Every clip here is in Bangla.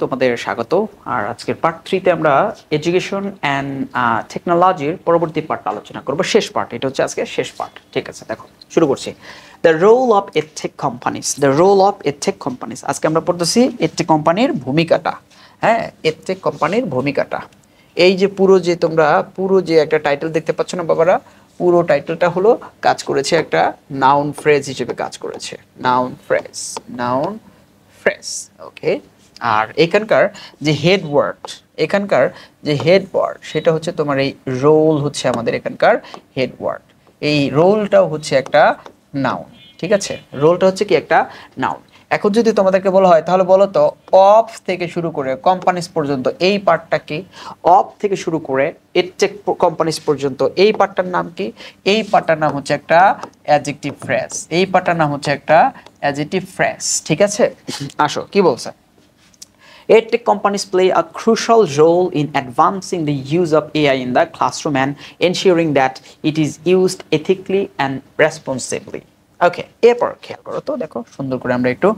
তোমাদের স্বাগত। আর আজকের পার্ট 3 তে আমরা এডুকেশন এন্ড টেকনোলজির পরবর্তী পার্ট আলোচনা করব। শেষ পার্ট, এটা হচ্ছে আজকে শেষ পার্ট। ঠিক আছে, দেখো শুরু করছি। The role of edtech companies. The role of edtech companies, আজকে আমরা পড়তেছি এডটেক কোম্পানির ভূমিকাটা। হ্যাঁ, এডটেক কোম্পানির ভূমিকাটা। এই যে তোমরা পুরো যে একটা টাইটেল দেখতে পাচ্ছ না বাবারা, পুরো টাইটেলটা হলো কাজ করেছে একটা নাউন ফ্রেজ হিসেবে কাজ করেছে। Noun phrase, noun phrase. Okay, আর এখানকার যে হেড ওয়ার্ড সেটা হচ্ছে তোমার এই রোল, হচ্ছে আমাদের এখানকার হেড ওয়ার্ড। এই রোলটাও হচ্ছে একটা নাউন। ঠিক আছে, রোলটা হচ্ছে কি একটা নাউন। এখন যদি তোমাদেরকে বলা হয় তাহলে বলো তো, অফ থেকে শুরু করে কোম্পানিজ পর্যন্ত এই পার্টটা কি? অফ থেকে শুরু করে এডটেক কোম্পানিজ পর্যন্ত এই পার্টটার নাম কি? এই পার্টটার নাম হচ্ছে একটা অ্যাডজেক্টিভ ফ্রেজ। এই পার্টটার নাম হচ্ছে একটা অ্যাডজেক্টিভ ফ্রেজ। ঠিক আছে, আসো কি বলছে। EdTech companies play a crucial role in advancing the use of AI in the classroom and ensuring that it is used ethically and responsibly. ওকে, এরপর খেয়াল করো তো, দেখো সুন্দর করে আমরা একটু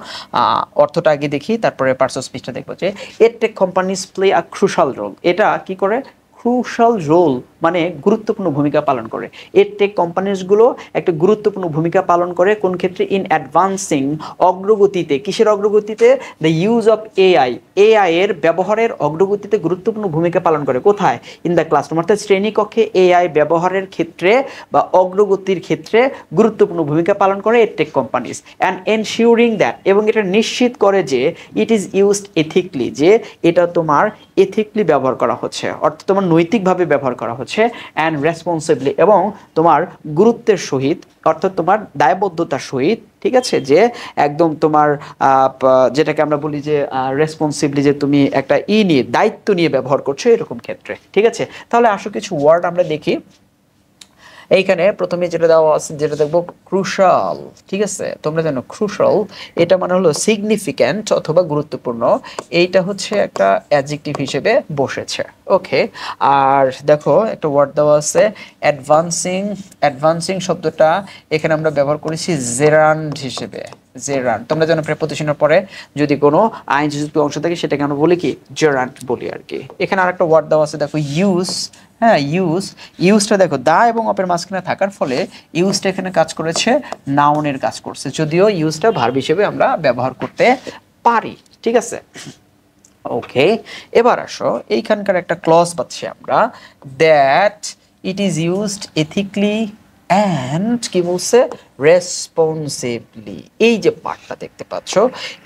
অর্থটা আগে দেখি, তারপরে পার্টস অফ স্পিচটা দেখবো। যে EdTech companies play a crucial role, এটা কি করে? ক্রুশাল রোল মানে গুরুত্বপূর্ণ ভূমিকা পালন করে। এডটেক কোম্পানিজগুলো একটা গুরুত্বপূর্ণ ভূমিকা পালন করে কোন ক্ষেত্রে? ইন অ্যাডভান্সিং, অগ্রগতিতে। কিসের অগ্রগতিতে? The use of AI, AI এর ব্যবহারের অগ্রগতিতে গুরুত্বপূর্ণ ভূমিকা পালন করে। কোথায়? ইন দ্য ক্লাসরুম, অর্থাৎ শ্রেণীকক্ষে এআই ব্যবহারের ক্ষেত্রে বা অগ্রগতির ক্ষেত্রে গুরুত্বপূর্ণ ভূমিকা পালন করে edtech companies. And ensuring that, এবং এটা নিশ্চিত করে যে ইট ইজ ইউজড এথিকলি, যে এটা তোমার এথিকলি ব্যবহার করা হচ্ছে, অর্থাৎ তোমার নৈতিকভাবে ব্যবহার করা হচ্ছে। অ্যান্ড রেসপন্সিবলি, এবং তোমার গুরুত্বের সহিত, অর্থাৎ তোমার দায়বদ্ধতার সহিত। ঠিক আছে, যে একদম তোমার যেটাকে আমরা বলি যে রেসপন্সিবলি, যে তুমি একটা নিয়ে দায়িত্ব নিয়ে ব্যবহার করছো এরকম ক্ষেত্রে। ঠিক আছে, তাহলে আসো কিছু ওয়ার্ড আমরা দেখি। এইখানে প্রথমে যেটা দেওয়া আছে, যেটা দেখবো ক্রুশাল। ঠিক আছে, তোমরা জানো ক্রুশাল এটা মানে হলো সিগনিফিক্যান্ট অথবা গুরুত্বপূর্ণ। এইটা হচ্ছে একটা অ্যাডজেক্টিভ হিসেবে বসেছে। ওকে, আর দেখো একটা ওয়ার্ড দেওয়া আছে অ্যাডভান্সিং। অ্যাডভান্সিং শব্দটা এখানে আমরা ব্যবহার করেছি জেরান্ড হিসেবে। জেরান্ড, তোমরা জানো প্রেপোজিশনের পরে যদি কোনো আইনযুক্ত অংশ থাকে সেটাকে আমরা বলি কি? জেরান্ড বলি আর কি। এখানে আরেকটা ওয়ার্ড দেওয়া আছে, দেখো ইউজ। হ্যাঁ, ইউজটা দেখো দা এবং অপের মাঝখানে থাকার ফলে ইউজটা এখানে কাজ করেছে নাউনের কাজ করছে, যদিও ইউজটা ভার্ব হিসেবে আমরা ব্যবহার করতে পারি। ঠিক আছে, ওকে, এবার আসো এইখানকার একটা ক্লজ পাচ্ছি আমরা, that it is used ethically and কি বলছে? রেসপন্সিবলি। এই যে পার্টটা দেখতে পাচ্ছ,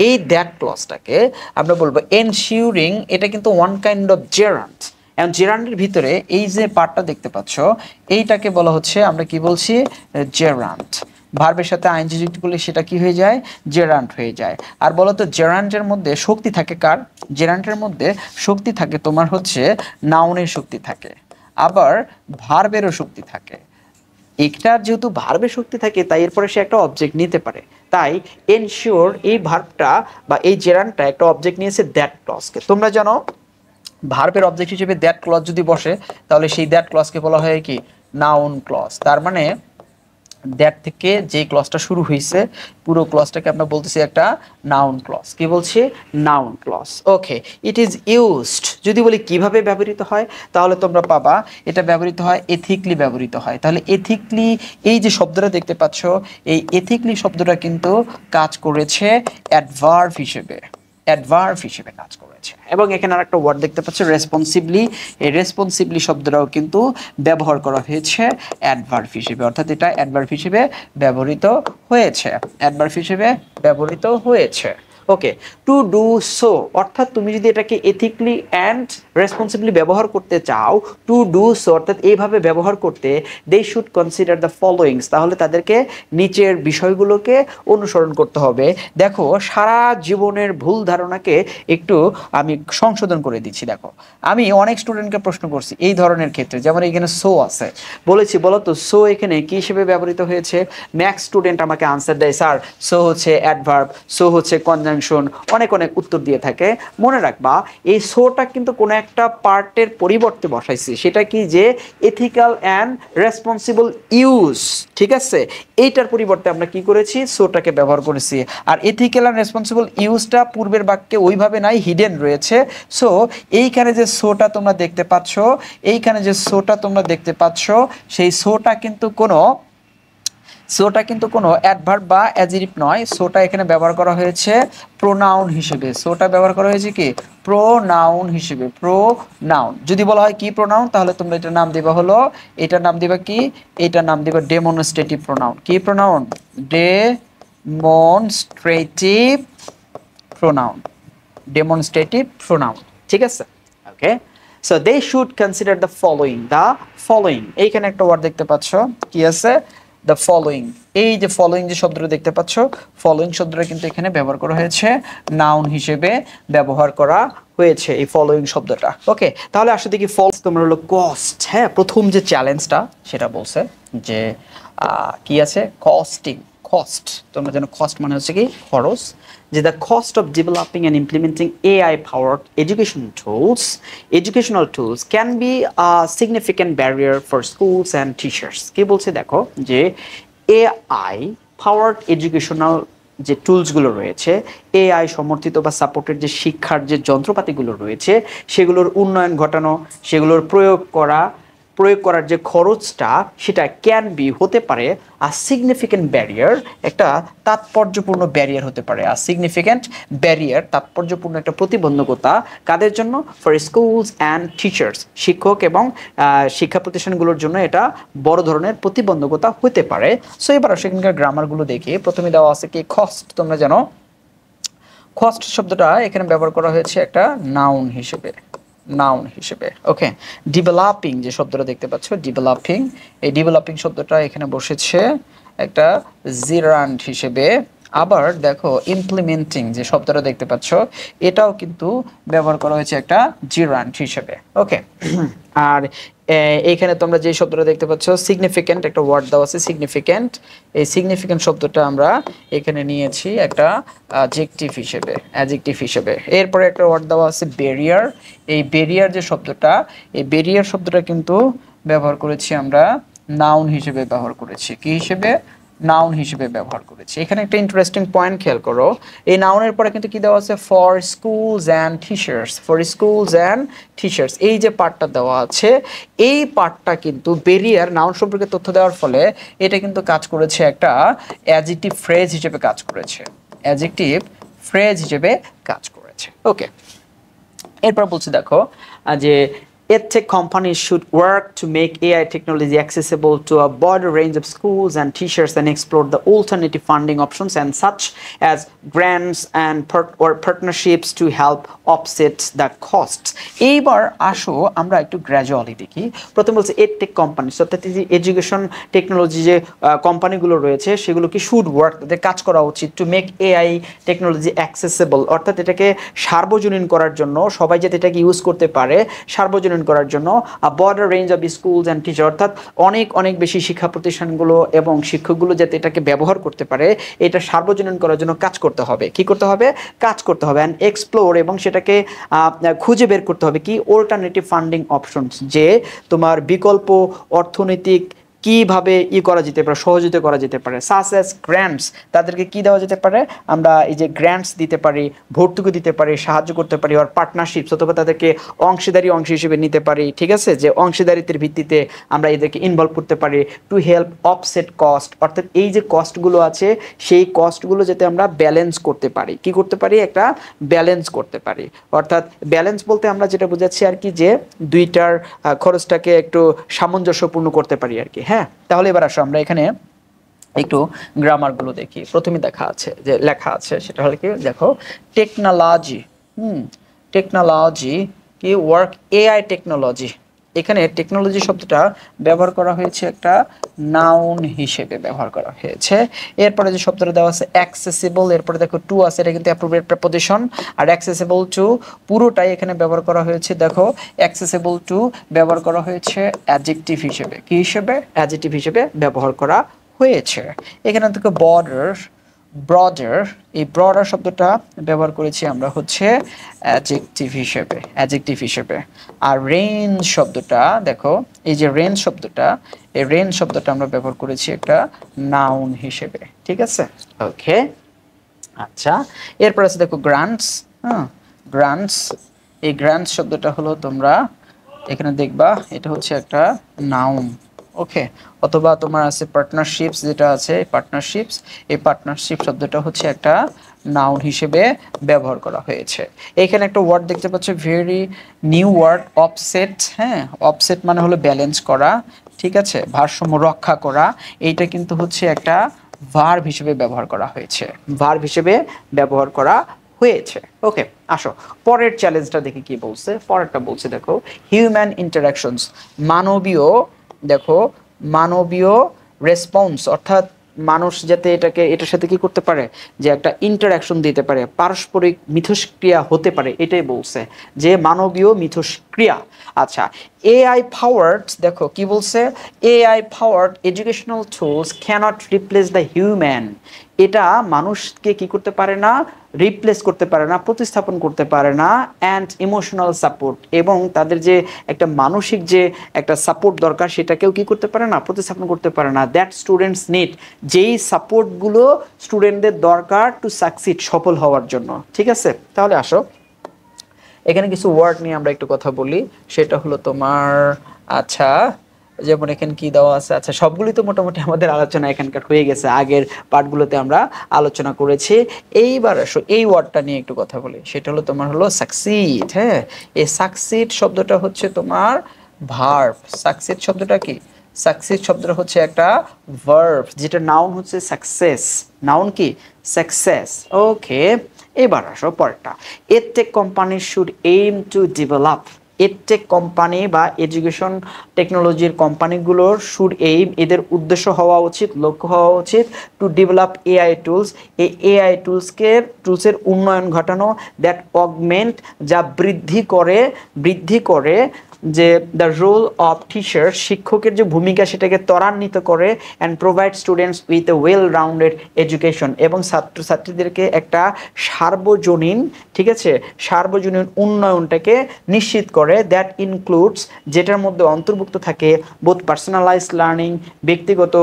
এই দ্যাট ক্লজটাকে আমরা বলবো এনশিওরিং। এটা কিন্তু ওয়ান কাইন্ড অফ জেরান্ট। এবং জেরান্ডের ভিতরে এই যে পার্টটা দেখতে পাচ্ছ, এইটাকে বলা হচ্ছে, আমরা কি বলছি? জেরান্ট। ভার্বের সাথে আইএনজি যুক্ত করলে সেটা কি হয়ে যায়? জেরান্ট হয়ে যায়। আর বলো তো, জেরান্টের মধ্যে শক্তি থাকে কার? জেরান্টের মধ্যে শক্তি থাকে তোমার হচ্ছে নাউনের শক্তি থাকে, আবার ভার্বেরও শক্তি থাকে। একটার যেহেতু ভার্বের শক্তি থাকে, তাই এরপরে সে একটা অবজেক্ট নিতে পারে। তাই এনশিওর এই ভার্বটা বা এই জেরান্টটা একটা অবজেক্ট নিয়েছে দ্যাট ক্লজকে। তোমরা জানো ভার্বের অবজেক্ট হিসেবে দ্যাট ক্লজ যদি বসে, তাহলে সেই দ্যাট ক্লজকে বলা হয় কি? Noun clause. তার মানে দ্যাট থেকে যে ক্লজটা শুরু হয়েছে, পুরো ক্লজটাকে আমরা বলতেছি একটা নাউন ক্লজ। কি বলছি? Noun clause. Okay, it is used. যদি বলি কিভাবে ব্যবহৃত হয়, তাহলে তোমরা পাবা এটা ব্যবহৃত হয় এথিকলি ব্যবহৃত হয়। তাহলে এথিকলি, এই যে শব্দটা দেখতে পাচ্ছ, এই এথিকলি শব্দটা কিন্তু কাজ করেছে অ্যাডভার্ব হিসেবে। অ্যাডভার্ব হিসেবে কাজ করেছে। এবং এখানে আরেকটা ওয়ার্ড দেখতে পাচ্ছ রেসপন্সিবলি। এই রেসপন্সিবলি শব্দটাও কিন্তু ব্যবহার করা হয়েছে অ্যাডভার্ব হিসেবে, অর্থাৎ এটা অ্যাডভার্ব হিসেবে ব্যবহৃত হয়েছে। অ্যাডভার্ব হিসেবে ব্যবহৃত হয়েছে। ওকে, টু ডু সো, অর্থাৎ তুমি যদি এটাকে এথিকলি অ্যান্ড রেসপন্সিবলি ব্যবহার করতে চাও, টু ডু সো অর্থাৎ এইভাবে ব্যবহার করতে, they should consider the followings, তাহলে তাদেরকে নিচের বিষয়গুলোকে অনুসরণ করতে হবে। দেখো, সারা জীবনের ভুল ধারণাকে একটু আমি সংশোধন করে দিচ্ছি। দেখো, আমি অনেক স্টুডেন্টকে প্রশ্ন করছি এই ধরনের ক্ষেত্রে, যেমন এখানে সো আছে, বলেছি বলো তো সো এখানে কি হিসেবে ব্যবহৃত হয়েছে? ম্যাক্স স্টুডেন্ট আমাকে আনসার দেয়, স্যার সো হচ্ছে অ্যাডভার্ব, সো হচ্ছে কনজাংশন, অনেক অনেক উত্তর দিয়ে থাকে। মনে রাখবা এই সোটা কিন্তু কোনো একটা পার্টের পরিবর্তে বসাইছি, সেটা কি যে এথিক্যাল অ্যান্ড রেসপন্সিবল ইউজ, ঠিক আছে, এইটার পরিবর্তে আমরা কি করেছি, সোটাকে ব্যবহার করেছি। আর এথিক্যাল অ্যান্ড রেসপন্সিবল ইউজটা পূর্বের বাক্যে ওইভাবে নাই, হিডেন রয়েছে। সো এইখানে যে সোটা তোমরা দেখতে পাচ্ছ, এইখানে যে সোটা তোমরা দেখতে পাচ্ছ, সেই সোটা কিন্তু কোনো অ্যাডভার্ব বা অ্যাডজেক্টিভ নয়। সোটা এখানে ব্যবহার করা হয়েছে প্রোনাউন হিসেবে। সোটা ব্যবহার করা হয়েছে কি প্রোনাউন হিসেবে, প্রোনাউন। যদি বলা হয় কি প্রোনাউন, তাহলে তোমরা এটার নাম দিবা হলো, এটার নাম দিবা কি, এটার নাম দিবা ডেমনস্ট্রেটিভ প্রোনাউন। কি pronoun, demonstrative pronoun, demonstrative pronoun, ঠিক আছে। Okay, so they should consider the following. এইখানে একটা ওয়ার্ড দেখতে পাচ্ছ, কি আছে, দ্য ফলোয়িং। এই যে ফলোয়িং যে শব্দটা দেখতে পাচ্ছ, ফলোয়িং শব্দটা কিন্তু এখানে ব্যবহার করা হয়েছে নাউন হিসেবে ব্যবহার করা হয়েছে এই ফলোয়িং শব্দটা। ওকে, তাহলে আসলে দেখি ফলস তোমরা হলো কস্ট। হ্যাঁ, প্রথম যে চ্যালেঞ্জটা সেটা বলছে যে কি আছে, কস্ট। তোমরা জানো কস্ট মানে হচ্ছে কি খরচ, যে the cost of developing and implementing AI powered educational tools can be a significant barrier for schools and teachers. কি বলছে দেখো, যে এআই পাওয়ার্ড এডুকেশনাল যে টুলসগুলো রয়েছে, এআই সমর্থিত বা সাপোর্টেড যে শিক্ষার যে যন্ত্রপাতিগুলো রয়েছে, সেগুলোর উন্নয়ন ঘটানো, সেগুলোর প্রয়োগ করার যে খরচটা, সেটা ক্যান বি হতে পারে আর সিগনিফিক্যান্ট ব্যারিয়ার, একটা তাৎপর্যপূর্ণ ব্যারিয়ার হতে পারে। আর সিগনিফিক্যান্ট ব্যারিয়ার, তাৎপর্যপূর্ণ একটা প্রতিবন্ধকতা কাদের জন্য, ফর স্কুলস অ্যান্ড টিচার্স, শিক্ষক এবং শিক্ষা প্রতিষ্ঠানগুলোর জন্য এটা বড় ধরনের প্রতিবন্ধকতা হতে পারে। সো এবার সেখানকার গ্রামারগুলো দেখি। প্রথমে দেওয়া আছে কি কস্ট। তোমরা জানো কস্ট শব্দটা এখানে ব্যবহার করা হয়েছে একটা নাউন হিসেবে। ওকে, ডেভেলপিং যে শব্দটা দেখতে পাচ্ছ, ডেভেলপিং, এই ডেভেলপিং শব্দটা এখানে বসেছে একটা জিরান্ড হিসেবে। আবার দেখো ইমপ্লিমেন্টিং যে শব্দটা দেখতে পাচ্ছ, এটাও কিন্তু ব্যবহার করা হয়েছে একটা জিরান্ড হিসেবে। ওকে, আর এইখানে তোমরা যে শব্দটা দেখতে পাচ্ছ সিগনিফিক্যান্ট, একটা ওয়ার্ড দেওয়া আছে সিগনিফিক্যান্ট। এই সিগনিফিক্যান্ট শব্দটা আমরা এখানে নিয়েছি একটা অ্যাডজেক্টিভ হিসেবে। এরপরে একটা ওয়ার্ড দেওয়া আছে ব্যারিয়ার। এই ব্যারিয়ার যে শব্দটা, এই ব্যারিয়ার শব্দটা কিন্তু ব্যবহার করেছি আমরা নাউন হিসেবে ব্যবহার করেছি। কি হিসেবে, নাউন হিসেবে ব্যবহার করেছি। এখানে একটা ইন্টারেস্টিং পয়েন্ট খেয়াল করো, এই নাউনের পরে কিন্তু কি দেওয়া আছে, ফর স্কুলস অ্যান্ড টিচার্স। এই যে পার্টটা দেওয়া আছে, এই পার্টটা কিন্তু ব্যারিয়ার নাউন সম্পর্কে তথ্য দেওয়ার ফলে এটা কিন্তু কাজ করেছে একটা অ্যাডজেক্টিভ ফ্রেজ হিসেবে কাজ করেছে। ওকে, এরপর বলছি দেখো যে EdTech companies should work to make AI technology accessible to a broader range of schools and teachers and explore the alternative funding options and such as grants and partnerships to help offset the costs. এইবার আসো আমরা একটু গ্র্যাজুয়ালি দেখি। প্রথমে বলছে EdTech companies, অর্থাৎ যে এডুকেশন টেকনোলজি যে কোম্পানিগুলো রয়েছে সেগুলো কি শুড ওয়ার্ক, তাদের কাজ করা উচিত, to make AI technology accessible, অর্থাৎ এটাকে সার্বজনীন করার জন্য, সবাই যাতে এটাকে ইউজ করতে পারে, সার্বজনীন করার জন্য border range of schools and teacher, অর্থাৎ অনেক বেশি শিক্ষা প্রতিষ্ঠানগুলো এবং শিক্ষকগুলো যাতে এটাকে ব্যবহার করতে পারে, এটা সার্বজনীন করার জন্য কাজ করতে হবে। কি করতে হবে, কাজ করতে হবে, অ্যান্ড এক্সপ্লোর, এবং সেটাকে খুঁজে বের করতে হবে কি অল্টারনেটিভ ফান্ডিং অপশনস, যে তোমার বিকল্প অর্থনৈতিক কিভাবে করা যেতে পারে, সহযোগিতা করা যেতে পারে, সাস অ্যাজ গ্র্যান্টস, তাদেরকে কি দেওয়া যেতে পারে, আমরা এই যে গ্র্যান্টস দিতে পারি, ভর্তুকি দিতে পারি, সাহায্য করতে পারি, আর পার্টনারশিপস অথবা তাদেরকে অংশ হিসেবে নিতে পারি, ঠিক আছে, যে অংশীদারিত্বের ভিত্তিতে আমরা এদেরকে ইনভলভ করতে পারি, টু হেল্প অফসেট কস্ট, অর্থাৎ এই যে কস্টগুলো আছে সেই কস্টগুলো যাতে আমরা ব্যালেন্স করতে পারি। কি করতে পারি, একটা ব্যালেন্স করতে পারি। অর্থাৎ ব্যালেন্স বলতে আমরা যেটা বোঝাচ্ছি আর কি, যে দুইটার খরচটাকে একটু সামঞ্জস্যপূর্ণ করতে পারি আর কি। হ্যাঁ, তাহলে এবার আসো আমরা এখানে একটু গ্রামারগুলো দেখি। প্রথমে লেখা আছে সেটা হলো কি, দেখো টেকনোলজি কি ওয়ার্ক, এআই টেকনোলজি। এখানে টেকনোলজি শব্দটা ব্যবহার করা হয়েছে একটা নাউন হিসেবে ব্যবহার করা হয়েছে। এরপরে যে শব্দটা দেওয়া আছে অ্যাক্সেসিবল, এরপরে দেখো টু আছে, এটা কিন্তু অ্যাপ্রোপ্রিয়েট প্রিপোজিশন। আর অ্যাক্সেসিবল টু পুরোটাই এখানে ব্যবহার করা হয়েছে, দেখো অ্যাক্সেসিবল টু ব্যবহার করা হয়েছে অ্যাডজেক্টিভ হিসেবে। কি হিসেবে, অ্যাডজেক্টিভ হিসেবে ব্যবহার করা হয়েছে। এখানে দেখো ব্রডার, এই ব্রডার শব্দটা ব্যবহার করেছি আমরা হচ্ছে অ্যাডজেক্টিভ হিসেবে। আর রেঞ্জ শব্দটা দেখো, এই যে রেঞ্জ শব্দটা, এই রেঞ্জ শব্দটা আমরা ব্যবহার করেছি একটা নাউন হিসেবে, ঠিক আছে? ওকে, আচ্ছা, এরপর আছে দেখো গ্রান্টস। হ্যাঁ, গ্রান্টস, এই গ্রান্টস শব্দটা হলো তোমরা এখানে দেখবা এটা হচ্ছে একটা নাউন। ওকে, অথবা তোমার আছে পার্টনারশিপস, যেটা আছে পার্টনারশিপস, এই পার্টনারশিপ শব্দটা হচ্ছে একটা নাউন হিসেবে ব্যবহার করা হয়েছে। এখানে একটা ওয়ার্ড দেখতে পাচ্ছ, ভেরি নিউ ওয়ার্ড, অফসেট। হ্যাঁ, অফসেট মানে হলো ব্যালেন্স করা, ঠিক আছে, ভারসাম্য রক্ষা করা। এইটা কিন্তু হচ্ছে একটা ভার্ব হিসেবে ব্যবহার করা হয়েছে, ভার্ব হিসেবে ব্যবহার করা হয়েছে। ওকে, আসো পরের চ্যালেঞ্জটা দেখি কি বলছে। পরেরটা বলছে দেখো, হিউম্যান ইন্টারাকশনস, মানবীয়, দেখো মানবীয় রেসপন্স, অর্থাৎ মানুষ যাতে এটার সাথে কি করতে পারে, যে একটা ইন্টারাকশন দিতে পারে, পারস্পরিক মিথস্ক্রিয়া হতে পারে, এটাই বলছে যে মানবীয় মিথস্ক্রিয়া। আচ্ছা, এআই পাওয়ার্ড, দেখো কি বলছে, AI powered educational tools cannot replace the human. এটা মানুষকে কি করতে পারে না, রিপ্লেস করতে পারে না, প্রতিস্থাপন করতে পারে না, অ্যান্ড ইমোশনাল সাপোর্ট, এবং তাদের যে একটা মানসিক যে একটা সাপোর্ট দরকার সেটাকেও কি করতে পারে না, প্রতিস্থাপন করতে পারে না। দ্যাট স্টুডেন্টস নিড, যেই সাপোর্টগুলো স্টুডেন্টদের দরকার টু সাকসিড, সফল হওয়ার জন্য, ঠিক আছে? তাহলে আসো এখানে কিছু ওয়ার্ড নিয়ে আমরা একটু কথা বলি, সেটা হলো তোমার, আচ্ছা যেমন এখানে কি দেওয়া আছে, আচ্ছা সবগুলি তো মোটামুটি আমাদের আলোচনা এখানকার হয়ে গেছে, আগের পার্টগুলোতে আমরা আলোচনা করেছি। এইবার আসো এই ওয়ার্ডটা নিয়ে একটু কথা বলি, সেটা হলো তোমার হলো সাকসিড। হ্যাঁ, এই সাকসিড শব্দটা হচ্ছে তোমার ভার্ব। সাকসিড শব্দটা কি, সাকসিড শব্দটা হচ্ছে একটা ভার্ব, যেটা নাউন হচ্ছে সাকসেস, নাউন কি সাকসেস। ওকে, এবার আসো পরেরটা, edtech company should aim to develop, edtech company বা এডুকেশন টেকনোলজির কোম্পানিগুলোর শুড এইম, এদের উদ্দেশ্য হওয়া উচিত, লক্ষ্য হওয়া উচিত, টু ডেভেলপ এআই টুলস, এই এআই টুলসের উন্নয়ন ঘটানো, দ্যাট অগমেন্ট, যা বৃদ্ধি করে যে দ্য রোল অফ টিচার, শিক্ষকের যে ভূমিকা সেটাকে ত্বরান্বিত করে, and provide students with a well rounded education, এবং ছাত্রছাত্রীদেরকে একটা সার্বজনীন, ঠিক আছে, সার্বজনীন উন্নয়নটাকে নিশ্চিত করে। দ্যাট ইনক্লুডস, যেটার মধ্যে অন্তর্ভুক্ত থাকে বোথ পার্সোনালাইজ লার্নিং, ব্যক্তিগত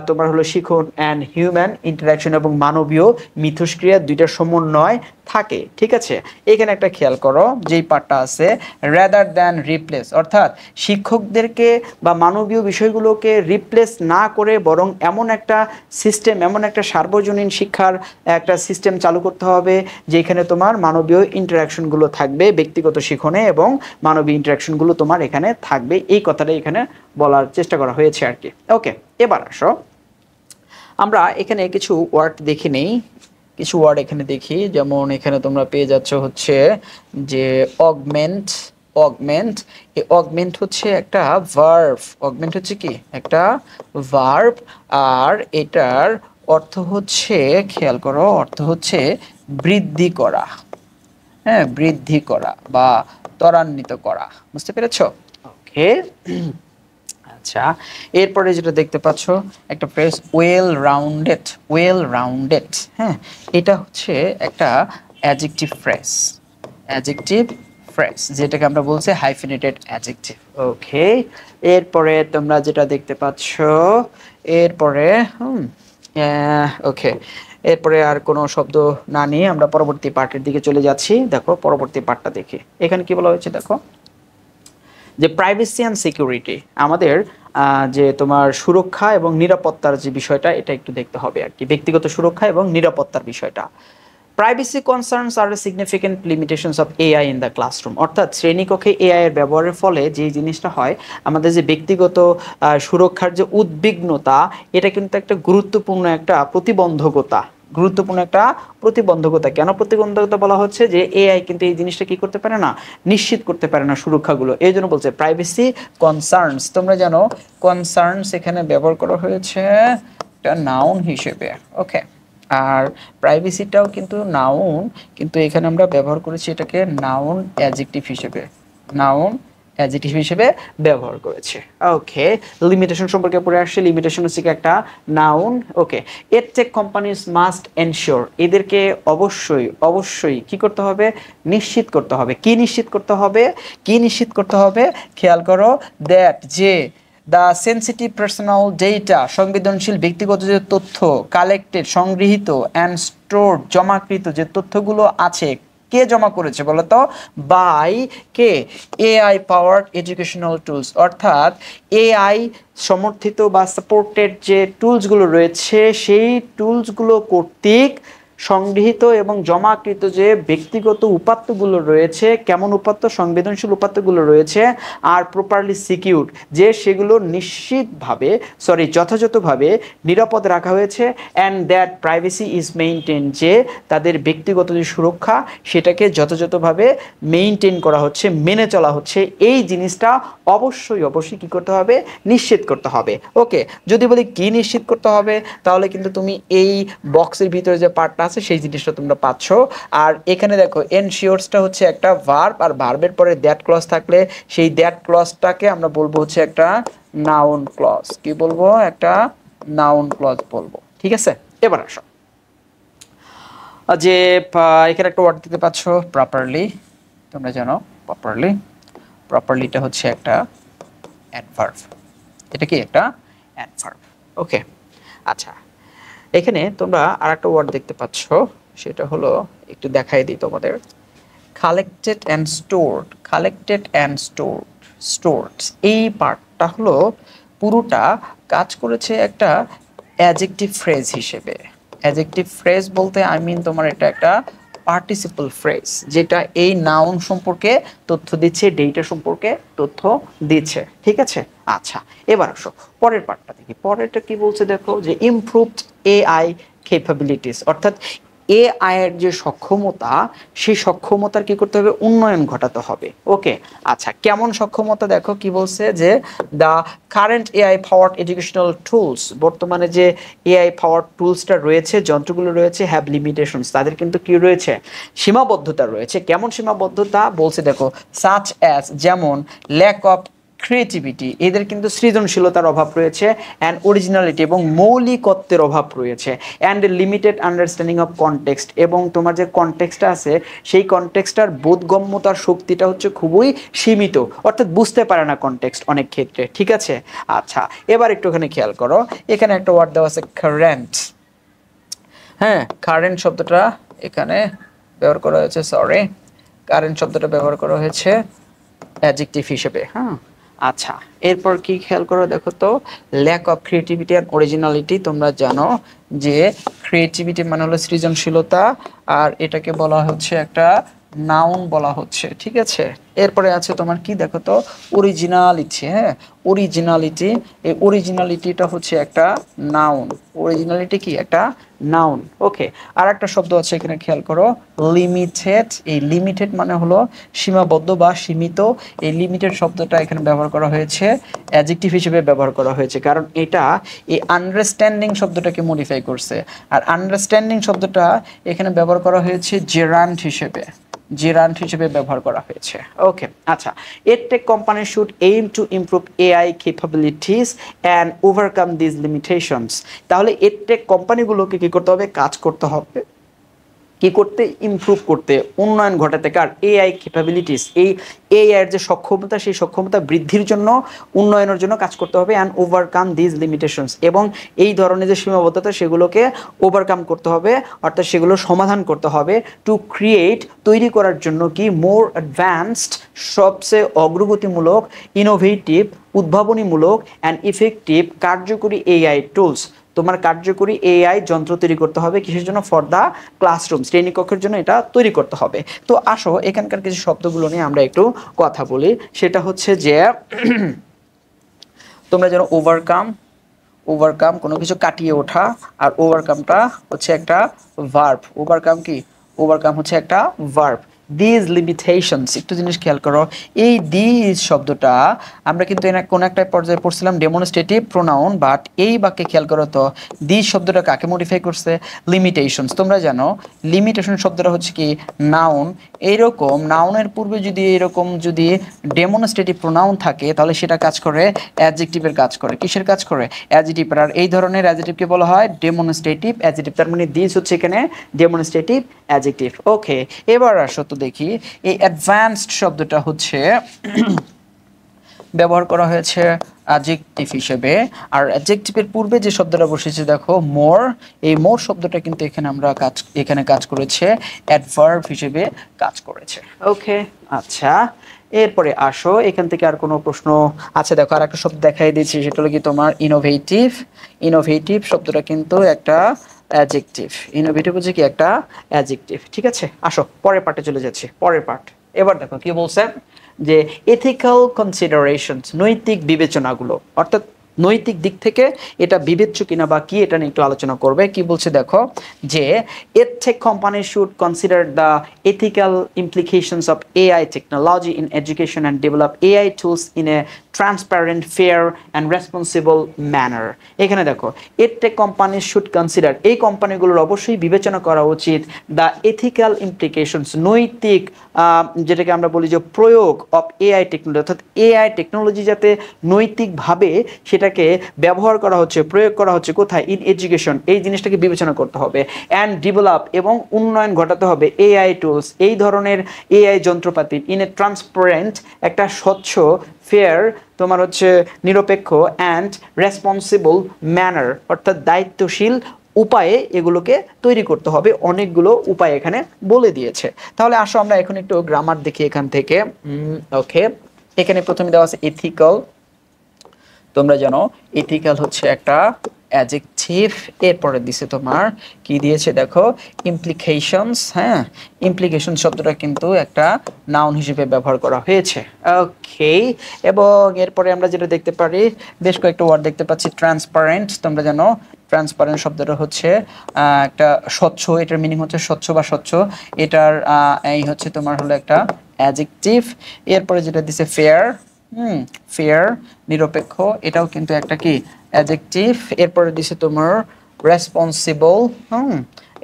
তোমার হলো শিখন, অ্যান্ড হিউম্যান ইন্টারাকশন, এবং মানবীয় মিথস্ক্রিয়া, দুইটার সমন্বয় থাকে, ঠিক আছে? এখানে একটা খেয়াল করো, যেই পার্টটা আছে রেদার দ্যান রিপ্লেস, অর্থাৎ শিক্ষকদেরকে বা মানবীয় বিষয়গুলোকে রিপ্লেস না করে বরং এমন একটা সিস্টেম, এমন একটা সার্বজনীন শিক্ষার একটা সিস্টেম চালু করতে হবে যেখানে তোমার মানবীয় ইন্টারাকশনগুলো থাকবে, ব্যক্তিগত শিখনে এবং মানবীয় ইন্টারাকশনগুলো তোমার এখানে থাকবে, এই কথাটা এখানে বলার চেষ্টা করা হয়েছে আর কি। ওকে, এবার আসো আমরা এখানে কিছু ওয়ার্ড দেখে নেই, কিছু ওয়ার্ড এখানে দেখি। যেমন এখানে তোমরা পেয়ে যাচ্ছ হচ্ছে যে অগমেন্ট, অগমেন্ট, এই অগমেন্ট হচ্ছে একটা ভার্ব, অগমেন্ট হচ্ছে কি একটা ভার্ব, আর এটার অর্থ হচ্ছে, খেয়াল করো, অর্থ হচ্ছে বৃদ্ধি করা। হ্যাঁ, বৃদ্ধি করা বা ত্বরান্বিত করা, বুঝতে পেরেছো? ওকে, আচ্ছা, এরপরে যেটা দেখতে পাচ্ছ একটা phrase well rounded, well rounded. হ্যাঁ, এটা হচ্ছে একটা অ্যাডজেক্টিভ ফ্রেজ, অ্যাডজেক্টিভ ফ্রেজ, যেটাকে আমরা বলছি হাইফিনেটেড অ্যাডজেক্টিভ। ওকে, এরপরে তোমরা যেটা দেখতে পাচ্ছ, এরপরে ওকে, এরপরে আর কোনো শব্দ না নিয়ে আমরা পরবর্তী পার্টের দিকে চলে যাচ্ছি। দেখো পরবর্তী পার্টটা দেখি, এখানে কি বলা হয়েছে দেখো, যে প্রাইভেসি অ্যান্ড সিকিউরিটি, আমাদের যে তোমার সুরক্ষা এবং নিরাপত্তার যে বিষয়টা, এটা একটু দেখতে হবে আর কি, ব্যক্তিগত সুরক্ষা এবং নিরাপত্তার বিষয়টা। Privacy concerns are significant limitations of AI in the classroom, অর্থাৎ শ্রেণীকক্ষে এআই এর ব্যবহারের ফলে যে জিনিসটা হয়, আমাদের যে ব্যক্তিগত সুরক্ষার যে উদ্বিগ্নতা, এটা কিন্তু একটা গুরুত্বপূর্ণ একটা প্রতিবন্ধকতা, গুরুত্বপূর্ণ একটা প্রতিবন্ধকতা। কেন প্রতিবন্ধকতা বলা হচ্ছে, যে এআই কিন্তু এই জিনিসটা কি করতে পারে না, নিশ্চিত করতে পারে না সুরক্ষাগুলো, এই জন্য বলছে প্রাইভেসি কনসার্নস। তোমরা জানো কনসার্নস এখানে ব্যবহার করা হয়েছে একটা নাউন হিসেবে। ওকে, আর প্রাইভেসিটাও কিন্তু নাউন, কিন্তু এখানে আমরা ব্যবহার করেছি এটাকে নাউন অ্যাডজেক্টিভ হিসেবে, নাউন অ্যাডজেক্টিভ হিসেবে ব্যবহার করেছে। ওকে, লিমিটেশন সম্পর্কে পড়ে আসছে। লিমিটেশন হচ্ছে কি একটা নাউন। ওকে, এডটেক কোম্পানিজ মাস্ট এনশিওর, এদেরকে অবশ্যই অবশ্যই কি করতে হবে, নিশ্চিত করতে হবে। কি নিশ্চিত করতে হবে, কি নিশ্চিত করতে হবে, খেয়াল করো, দ্যাট যে দ্য সেন্সিটিভ পার্সোনাল ডেটা, সংবেদনশীল ব্যক্তিগত যে তথ্য, কালেক্টেড সংগৃহীত, অ্যান্ড স্টোরড জমাকৃত যে তথ্যগুলো আছে, কে জমা করেছে বলতো, বাই কে, এআই পাওয়ার্ড এডুকেশনাল টুলস, অর্থাৎ এআই সমর্থিত বা সাপোর্টেড যে টুলসগুলো রয়েছে সেই টুলসগুলো কর্তৃক সংগৃহীত এবং জমাকৃত যে ব্যক্তিগত উপাত্তগুলো রয়েছে, কেমন উপাত্ত, সংবেদনশীল উপাত্তগুলো রয়েছে, আর প্রপারলি সিকিউরড, যে সেগুলো নিশ্চিতভাবে যথাযথভাবে নিরাপদ রাখা হয়েছে, and that privacy is maintain, যে তাদের ব্যক্তিগত যে সুরক্ষা সেটাকে যথাযথভাবে মেইনটেইন করা হচ্ছে, মেনে চলা হচ্ছে, এই জিনিসটা অবশ্যই অবশ্যই কি করতে হবে, নিশ্চিত করতে হবে। ওকে, যদি বলি কি নিশ্চিত করতে হবে, তাহলে কিন্তু তুমি এই বক্সের ভিতরে যে পার্টটা আছে সেই জিনিসটা তোমরা পাচ্ছ। আর এখানে দেখো এনশিওরসটা হচ্ছে একটা ভার্ব, আর ভার্বের পরে দ্যাট ক্লজ থাকলে সেই দ্যাট ক্লজটাকে আমরা বলবো হচ্ছে একটা নাউন ক্লজ। কি বলবো, একটা নাউন ক্লজ বলবো। ঠিক আছে, এবার আসো যে এখানে একটা ওয়ার্ড দিতে পাচ্ছ প্রপারলি, তোমরা জানো প্রপারলি, প্রপারলিটা হচ্ছে একটা অ্যাডভার্ব। এটা কি একটা অ্যাডভার্ব। ওকে, আচ্ছা, এখানে তোমরা আরেকটা ওয়ার্ড দেখতে পাচ্ছ, সেটা হলো, একটু দেখাই দিই তোমাদের, collected and stored. Collected and stored, stored এই পার্টটা হলো পুরোটা কাজ করেছে একটা অ্যাডজেক্টিভ ফ্রেজ হিসেবে। অ্যাডজেক্টিভ ফ্রেজ বলতে আই মিন তোমার এটা একটা পার্টিসিপল ফ্রেজ, যেটা এই নাউন সম্পর্কে তথ্য দিচ্ছে, ডেটা সম্পর্কে তথ্য দিচ্ছে। ঠিক আছে, আচ্ছা, এবার আসো পরের পার্টটা দেখি। পরেরটা কি বলছে দেখো, যে ইমপ্রুভড এআই ক্যাপাবিলিটিস, অর্থাৎ এআই এর যে সক্ষমতা, সেই সক্ষমতার কি করতে হবে, উন্নয়ন ঘটাতে হবে। ওকে, আচ্ছা, কেমন সক্ষমতা দেখো কি বলছে, যে the current AI powered educational tools, বর্তমানে যে এআই পাওয়ার্ড টুলসটা রয়েছে, যন্ত্রগুলো রয়েছে, হ্যাভ লিমিটেশনস, তাদের কিন্তু কি রয়েছে, সীমাবদ্ধতা রয়েছে। কেমন সীমাবদ্ধতা বলছে দেখো, সাচ অ্যাজ, যেমন ল্যাক অফ ক্রিয়েটিভিটি, এদের কিন্তু সৃজনশীলতার অভাব রয়েছে, অ্যান্ড অরিজিনালিটি, এবং মৌলিকত্বের অভাব রয়েছে, and limited understanding of context, এবং তোমার যে কনটেক্সটটা আছে সেই কনটেক্সটার বোধগম্যতার শক্তিটা হচ্ছে খুবই সীমিত, অর্থাৎ বুঝতে পারে না কনটেক্সট অনেক ক্ষেত্রে। ঠিক আছে, আচ্ছা, এবার একটুখানি খেয়াল করো, এখানে একটা ওয়ার্ড দেওয়া আছে কারেন্ট। হ্যাঁ, কারেন্ট শব্দটা এখানে ব্যবহার করা হয়েছে, কারেন্ট শব্দটা ব্যবহার করা হয়েছে অ্যাডজেক্টিভ হিসেবে। হ্যাঁ, আচ্ছা, এরপর কি খেয়াল করো দেখো তো, lack of creativity and originality, তোমরা জানো যে ক্রিয়েটিভিটি মানে হলো সৃজনশীলতা, আর এটাকে বলা হচ্ছে একটা নাউন বলা হচ্ছে। ঠিক আছে, এরপরে আছে তোমার কি দেখো তো, অরিজিনালিটি। হ্যাঁ, অরিজিনালিটি, এই অরিজিনালিটিটা হচ্ছে একটা নাউন। অরিজিনালিটি কি একটা নাউন। ওকে, আর একটা শব্দ আছে এখানে খেয়াল করো, লিমিটেড। এই লিমিটেড মানে হলো সীমাবদ্ধ বা সীমিত। এই লিমিটেড শব্দটা এখানে ব্যবহার করা হয়েছে অ্যাডজেক্টিভ হিসেবে ব্যবহার করা হয়েছে, কারণ এটা এই আন্ডারস্ট্যান্ডিং শব্দটাকে মডিফাই করছে। আর আন্ডারস্ট্যান্ডিং শব্দটা এখানে ব্যবহার করা হয়েছে জেরান্ট হিসেবে, জেরান্ট হিসেবে ব্যবহার করা হয়েছে। ওকে, আচ্ছা, edtech company should aim to improve AI capabilities and overcome this limitations. তাহলে এডটেক কোম্পানিগুলোকে কি করতে হবে, কাজ করতে হবে, কি করতে, ইমপ্রুভ করতে, উন্নয়ন ঘটাতে, কার, এআই ক্যাপাবিলিটিস, এই এআই এর যে সক্ষমতা সেই সক্ষমতা বৃদ্ধির জন্য, উন্নয়নের জন্য কাজ করতে হবে, অ্যান্ড ওভারকাম দিস লিমিটেশনস, এবং এই ধরনের যে সীমাবদ্ধতা সেগুলোকে ওভারকাম করতে হবে, অর্থাৎ সেগুলো সমাধান করতে হবে, টু ক্রিয়েট, তৈরি করার জন্য কি, মোর অ্যাডভান্সড, সবচেয়ে অগ্রগতিমূলক, ইনোভেটিভ, উদ্ভাবনীমূলক, অ্যান্ড ইফেক্টিভ, কার্যকরী এআই টুলস। তোমার কার্যকরী এআই যন্ত্র তৈরি করতে হবে, কিসের জন্য, ফর দ্য ক্লাসরুম, শ্রেণীকক্ষের জন্য এটা তৈরি করতে হবে। তো আসো এখানকার কিছু শব্দগুলো নিয়ে আমরা একটু কথা বলি। সেটা হচ্ছে যে তোমরা যেন ওভারকাম, ওভারকাম কোনো কিছু কাটিয়ে ওঠা, আর ওভারকামটা হচ্ছে একটা ভার্ব। ওভারকাম কি, ওভারকাম হচ্ছে একটা ভার্ব। দিস লিমিটেশনস, একটু জিনিস খেয়াল করো, এই দিস শব্দটা আমরা কিন্তু কোন একটা পর্যায়ে পড়ছিলাম ডেমনস্ট্রেটিভ প্রোনাউন, বাট এই বাক্যে খেয়াল করো তো দিস শব্দটা কাকে মডিফাই করছে? লিমিটেশনস। তোমরা জানো লিমিটেশন শব্দটা হচ্ছে কি নাউন। এইরকম নাউনের পূর্বে যদি এরকম যদি ডেমনস্ট্রেটিভ প্রোনাউন থাকে তাহলে সেটা কাজ করে অ্যাডজেক্টিভের কাজ করে। কিসের কাজ করে? অ্যাডজেক্টিভ। আর এই ধরনের অ্যাডজেক্টিভকে বলা হয় ডেমনস্ট্রেটিভ অ্যাডজেক্টিভ। তার মানে দিস হচ্ছে এখানে ডেমনস্ট্রেটিভ অ্যাডজেক্টিভ। ওকে, এবার আসো তো দেখি এই অ্যাডভান্সড শব্দটা হচ্ছে ব্যবহার করা হয়েছে অ্যাডজেক্টিভ হিসেবে। আর অ্যাডজেক্টিভের পূর্বে যে শব্দটা বসেছে দেখো মোর, এই মোর শব্দটা কিন্তু এখানে আমরা এখানে কাজ করেছে অ্যাডভার্ব হিসেবে কাজ করেছে। ওকে, আচ্ছা এরপরে আসো এখান থেকে আর কোনো প্রশ্ন? আচ্ছা দেখো আর একটা শব্দ দেখাই দিচ্ছি, সেটা হলো কি তোমার ইনোভেটিভ। ইনোভেটিভ শব্দটা কিন্তু একটা অ্যাডজেক্টিভ। ইনোভেটিভ হচ্ছে কি একটা অ্যাডজেক্টিভ। ঠিক আছে, আসো পরের পার্টে চলে যাচ্ছি। পরের পার্ট এবার দেখো কি বলছে যে এথিক্যাল কনসিডারেশনস, নৈতিক বিবেচনাগুলো, অর্থাৎ নৈতিক দিক থেকে এটা বিবেচ্য কিনা বা কি, এটা নিয়ে একটু আলোচনা করবে। কি বলছে দেখো যে EdTech companies should consider the ethical implications of AI technology in education and develop AI tools in a transparent, fair and responsible manner. এখানে দেখো EdTech companies should consider, এই কোম্পানিগুলোর অবশ্যই বিবেচনা করা উচিত the ethical implications, নৈতিক যেটাকে আমরা বলি যে প্রয়োগ অফ AI টেকনোলজি, অর্থাৎ AI টেকনোলজি যাতে নৈতিকভাবে সেটাকে ব্যবহার করা হচ্ছে, প্রয়োগ করা হচ্ছে কোথায়? ইন এডুকেশন, এই জিনিসটাকে বিবেচনা করতে হবে। অ্যান্ড ডেভেলপ, এবং উন্নয়ন ঘটাতে হবে AI টুলস, এই ধরনের AI যন্ত্রপাতি ইন এ ট্রান্সপারেন্ট, একটা স্বচ্ছ, ফেয়ার, তোমার হচ্ছে নিরপেক্ষ, অ্যান্ড রেসপন্সিবল ম্যানার, অর্থাৎ দায়িত্বশীল উপায়ে এগুলোকে তৈরি করতে হবে। অনেকগুলো উপায় এখানে বলে দিয়েছে। তাহলে আসো আমরা এখন একটু গ্রামার দেখি এখান থেকে। ওকে, এখানে প্রথমে দেওয়া আছে এথিক্যাল। তোমরা জানো এথিক্যাল হচ্ছে একটা অ্যাডজেক্টিভ। এরপরে দিছে তোমার কি দিয়েছে দেখো ইমপ্লিকেশনস। হ্যাঁ, ইমপ্লিকেশন শব্দটা কিন্তু একটা নাউন হিসেবে ব্যবহার করা হয়েছে। ওকে, এবং এরপরে আমরা যেটা দেখতে পারি বেশ কয়েকটা ওয়ার্ড দেখতে পাচ্ছি। ট্রান্সপারেন্ট, তোমরা জানো ট্রান্সপারেন্ট শব্দটা হচ্ছে একটা স্বচ্ছ, এটার মিনিং হচ্ছে স্বচ্ছ বা স্বচ্ছ। এটার এই হচ্ছে তোমার হলো একটা অ্যাডজেক্টিভ। এরপরে যেটা দিছে ফেয়ার, ফেয়ার নিরপেক্ষ, এটাও কিন্তু একটা কি অ্যাডজেক্টিভ। এরপরে দিছে তোমার রেসপন্সিবল।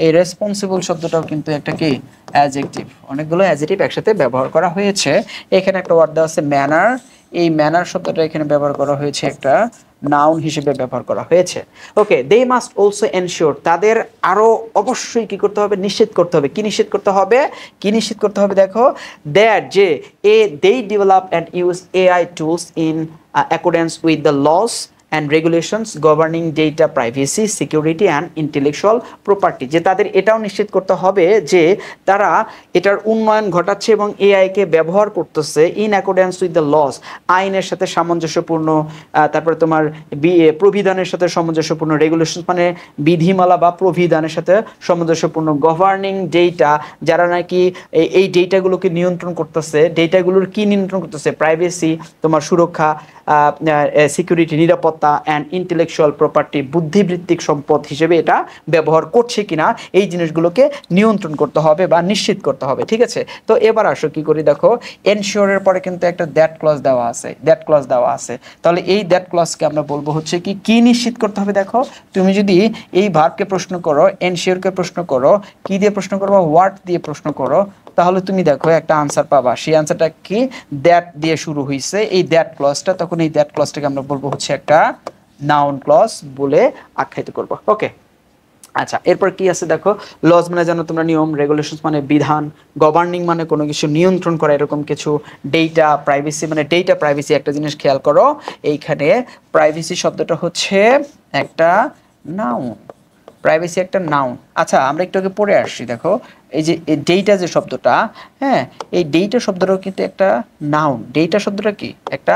এই রেসপন্সিবল শব্দটাও কিন্তু একটা কি অ্যাডজেক্টিভ। অনেকগুলো অ্যাডজেক্টিভ একসাথে ব্যবহার করা হয়েছে। এখানে একটা ওয়ার্ড দেওয়া আছে ম্যানার। এই ম্যানার শব্দটা এখানে ব্যবহার করা হয়েছে একটা নাউন হিসেবে ব্যবহার করা হয়েছে। ওকে, দে মাস্ট অলসো এনশিওর, তাদের আরো অবশ্যই কি করতে হবে? নিশ্চিত করতে হবে। কি নিশ্চিত করতে হবে? কি নিশ্চিত করতে হবে দেখো, দ্যাট যে they develop and use AI tools in accordance with the laws and regulations governing data privacy, security and intellectual property, যে তাদের এটাও নিশ্চিত করতে হবে যে তারা এটার উন্নয়ন ঘটাচ্ছে এবং এআইকে ব্যবহার করতেছে in accordance with the laws, আইনের সাথে সামঞ্জস্যপূর্ণ, তারপরে তোমার প্রবিধানের সাথে সামঞ্জস্যপূর্ণ, রেগুলেশন মানে বিধিমালা বা প্রবিধানের সাথে সামঞ্জস্যপূর্ণ, গভর্নিং ডেটা, যারা নাকি এই ডেটাগুলোকে নিয়ন্ত্রণ করতেছে, ডেটাগুলোর কি নিয়ন্ত্রণ করতেছে? প্রাইভেসি, তোমার সুরক্ষা, সিকিউরিটি, নিরাপত্তা, অ্যান্ড ইন্টেলেকচুয়াল প্রপার্টি, বুদ্ধিবৃত্তিক সম্পদ হিসেবে এটা ব্যবহার করছে কিনা এই জিনিসগুলোকে নিয়ন্ত্রণ করতে হবে বা নিশ্চিত করতে হবে। ঠিক আছে, তো এবার আসো কি করি দেখো, এনশিওরের পরে কিন্তু একটা দ্যাট ক্লজ দেওয়া আছে, দ্যাট ক্লজ দেওয়া আছে। তাহলে এই দ্যাট ক্লজকে আমরা বলবো হচ্ছে কি কি নিশ্চিত করতে হবে দেখো, তুমি যদি এই ভার্বকে প্রশ্ন করো, এনশিওরকে প্রশ্ন করো, কি দিয়ে প্রশ্ন করবো? হোয়াট দিয়ে প্রশ্ন করো, তাহলে তুমি দেখো একটা আনসার পাবা। সেই আনসারটা কি? দ্যাট দিয়ে শুরু হয়েছে এই দ্যাট ক্লজটা, তখন এই দ্যাট ক্লজটাকে আমরা বলবো হচ্ছে একটা নাউন ক্লজ বলে আখ্যায়িত করব। ওকে, আচ্ছা এরপর কি আছে দেখো, লজ মানে জানো তোমরা নিয়ম, রেগুলেশনস মানে বিধান, গভর্নিং মানে কোনো কিছু নিয়ন্ত্রণ করা এরকম কিছু, ডেটা প্রাইভেসি মানে ডেটা প্রাইভেসি। একটা জিনিস খেয়াল করো, এইখানে প্রাইভেসি শব্দটা হচ্ছে একটা নাউন, প্রাইভেসি একটা নাউন। আচ্ছা আমরা একটু আগে পড়ে আসছি দেখো, এই যে ডেটা যে শব্দটা, হ্যাঁ এই ডেটা শব্দটাও কিন্তু একটা নাউন। ডেটা শব্দটা কি একটা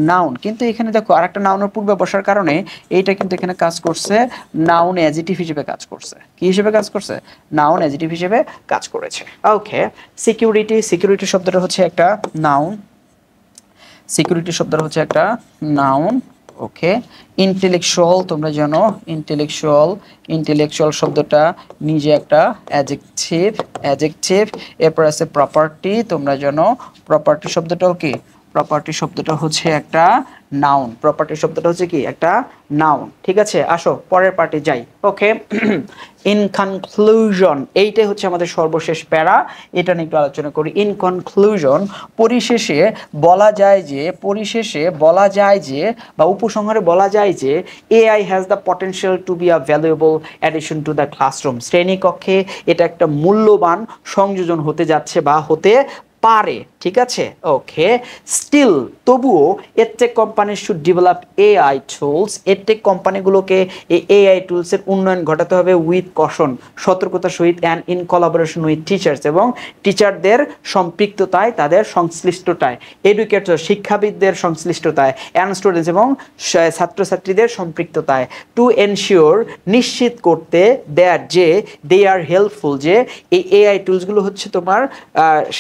নাউন, কিন্তু এখানে দেখো আর একটা নাউনের পূর্বে বসার কারণে এইটা কিন্তু এখানে কাজ করছে নাউন অ্যাডজেক্টিভ হিসেবে কাজ করছে। কি হিসেবে কাজ করছে? নাউন অ্যাডজেক্টিভ হিসেবে কাজ করেছে। ওকে, সিকিউরিটি, সিকিউরিটি শব্দটা হচ্ছে একটা নাউন, সিকিউরিটি শব্দটা হচ্ছে একটা নাউন। ওকে, ইন্টেলেকচুয়াল তোমরা জানো ইন্টেলেকচুয়াল শব্দটা নিজে একটা অ্যাডজেক্টিভ। এরপর আছে প্রপার্টি, তোমরা জানো প্রপার্টি শব্দটাও কি, প্রপার্টি শব্দটা হচ্ছে একটা নাউন, প্রপার্টি শব্দটা হচ্ছে কি একটা নাউন। ঠিক আছে, আসো পরের পার্টে যাই। ওকে, ইন কনক্লুশন, এইটাই হচ্ছে আমাদের সর্বশেষ প্যারা, এটা নিয়ে একটু আলোচনা করি। ইন কনক্লুশন, পরিশেষে বলা যায় যে বা উপসংহারে বলা যায় যে AI has the potential to be a valuable addition to the classroom. শ্রেণীকক্ষে এটা একটা মূল্যবান সংযোজন হতে যাচ্ছে বা হতে পারে। ঠিক আছে, ওকে, স্টিল তবুও edtech company should develop AI tools, edtech কোম্পানিগুলোকে এই এআই টুলসের উন্নয়ন ঘটাতে হবে উইথ কশন, সতর্কতার সহিত and in collaboration with teachers, এবং টিচারদের সম্পৃক্ততায়, তাদের সংশ্লিষ্টতায়, এডুকেটর শিক্ষাবিদদের সংশ্লিষ্টতায়, অ্যান্ড স্টুডেন্টস এবং ছাত্রছাত্রীদের সম্পৃক্ততায়, টু এনশিওর নিশ্চিত করতে দ্যাট যে দে আর হেল্পফুল, যে এই এআই টুলসগুলো হচ্ছে তোমার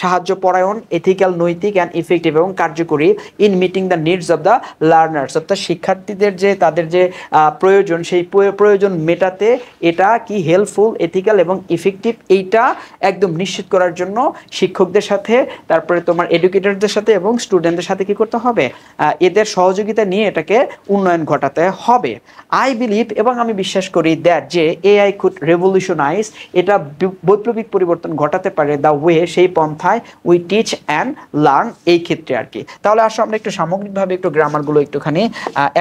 সাহায্য পরায়ণ, এথিক্যাল, নৈতিক অ্যান্ড ইফেক্টিভ এবং কার্যকরী, in meeting the needs of the learners, অর্থাৎ শিক্ষার্থীদের যে তাদের যে প্রয়োজন, সেই প্রয়োজন মেটাতে এটা কি হেল্পফুল, এথিক্যাল এবং ইফেক্টিভ, এইটা একদম নিশ্চিত করার জন্য শিক্ষকদের সাথে, তারপরে তোমার এডুকেটরদের সাথে এবং স্টুডেন্টদের সাথে কি করতে হবে, এদের সহযোগিতা নিয়ে এটাকে উন্নয়ন ঘটাতে হবে। আই বিলিভ, এবং আমি বিশ্বাস করি, দ্যাট যে এআই কুড রেভলিউশনাইজ, এটা বৈপ্লবিক পরিবর্তন ঘটাতে পারে, দ্য ওয়ে, সেই পন্থায়, উই টিচ অ্যান্ড লার্ন, এই ক্ষেত্রে আর কি। তাহলে আসো আমরা একটু সামগ্রিকভাবে একটু গ্রামারগুলো একটুখানি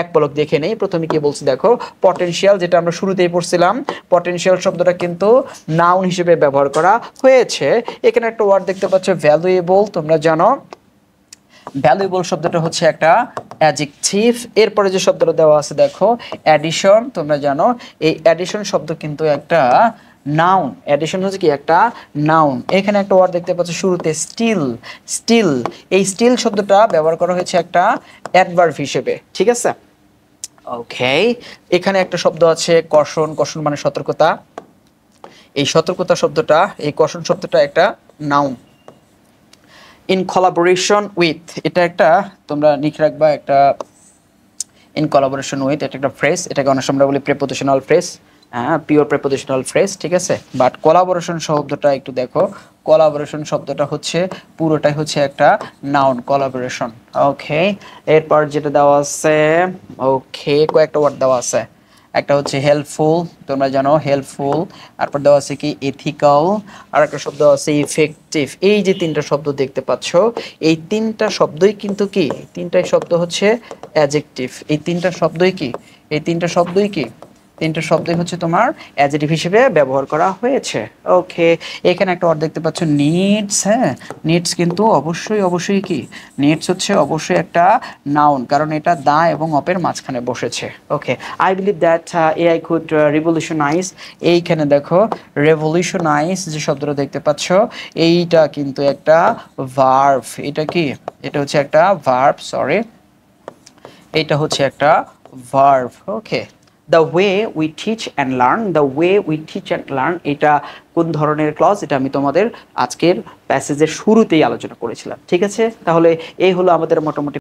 এক পলক দেখে নেই। প্রথমে কি বলছি দেখো, পটেনশিয়াল, যেটা আমরা শুরুতেই পড়ছিলাম, পটেনশিয়াল শব্দটা কিন্তু নাউন হিসেবে ব্যবহার করা হয়েছে। এখানে একটা ওয়ার্ড দেখতে পাচ্ছ ভ্যালুয়েবল, তোমরা জানো ভ্যালুয়েবল শব্দটা হচ্ছে একটা অ্যাডজেক্টিভ। এরপরে যে শব্দটা দেওয়া আছে দেখো অ্যাডিশন, তোমরা জানো এই অ্যাডিশন শব্দ কিন্তু একটা নাউন, অ্যাডিশন হচ্ছে কি একটা নাউন। এখানে একটা ওয়ার্ড দেখতে পাচ্ছ শুরুতে স্টিল, এই স্টিল শব্দটা ব্যবহার করা হয়েছে একটা অ্যাডভার্ব হিসেবে। ঠিক আছে, ওকে, এখানে একটা শব্দ আছে কশন মানে সতর্কতা, এই সতর্কতা শব্দটা, এই কশন শব্দটা একটা নাউন। ইন কোলাবোরেশন উইথ, এটা একটা তোমরা লিখে রাখবা, একটা ইন কোলাবোরেশন উইথ, এটা একটা ফ্রেজ, এটাকে অনেক সময় বলি প্রেপোজিশনাল ফ্রেজ, হ্যাঁ পিওর প্রেপোজিশনাল ফ্রেজ। ঠিক আছে, বাট কোলাবোরেশন শব্দটা একটু দেখো, কোলাবোরেশন শব্দটা হচ্ছে পুরোটাই হচ্ছে একটা নাউন, কোলাবোরেশন। ওকে, এরপর যেটা দেওয়া আছে, ওকে, কয়েকটা ওয়ার্ড দেওয়া আছে, একটা হচ্ছে হেল্পফুল, তোমরা জানো হেল্পফুল, তারপর দেওয়া আছে কি এথিক্যাল, আর একটা শব্দ আছে ইফেক্টিভ। এই যে তিনটা শব্দ দেখতে পাচ্ছ, এই তিনটা শব্দই কিন্তু কি, তিনটাই শব্দ হচ্ছে অ্যাডজেক্টিভ, এই তিনটা শব্দই কি, এই তিনটা শব্দই কি, তিনটা শব্দই হচ্ছে তোমার অ্যাডজেক্টিভ হিসেবে ব্যবহার করা হয়েছে। ওকে, এখানে একটা ওয়ার্ড দেখতে পাচ্ছ নিডস, হ্যাঁ নিডস কিন্তু অবশ্যই কি, নিডস হচ্ছে অবশ্যই একটা নাউন, কারণ এটা দা এবং অপের মাঝখানে বসেছে। Okay, I believe that AI could revolutionize, এইখানে দেখো রেভলিউশনাইজ যে শব্দটা দেখতে পাচ্ছ, এইটা কিন্তু একটা ভার্ব, এটা কি, এটা হচ্ছে একটা ভার্ব, সরি, এইটা হচ্ছে একটা verb. Okay, the way we teach and learn, the way we teach and learn, এটা কোন ধরনের ক্লজ, এটা আমি তোমাদের আজকের প্যাসেজের শুরুতেই আলোচনা করেছিলাম। ঠিক আছে, তাহলে এই হলো আমাদের মোটামুটি